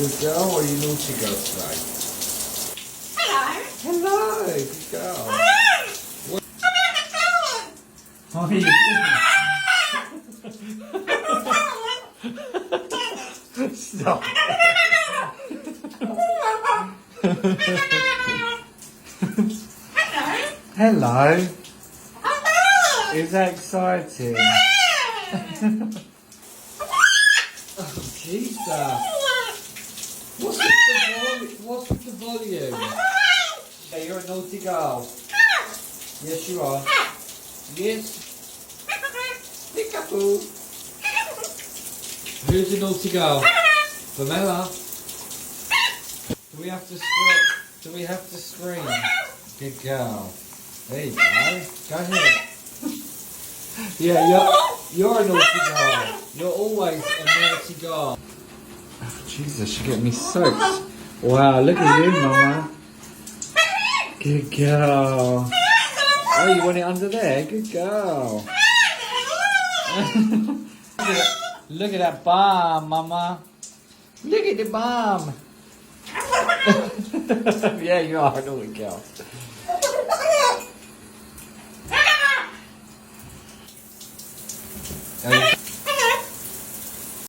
good girl or are you naughty girl today? Hello. Hello, good girl. What? Oh, you... Stop. Hello. Is that exciting? Oh, Jesus. What's with the volume? Yeah, you're a naughty girl. Yes, you are. Yes. Peekaboo. Who's a naughty girl? Pamela. Do we have to scream? Do we have to scream? Good girl. There you go. Go ahead. Yeah, you're a naughty girl. You're always a naughty girl. Oh, Jesus, you're getting me soaked. Wow, look at you, Mama. Good girl. Oh, you want it under there? Good girl. Look at that bum, Mama. Look at the bum. Yeah, you are a naughty girl.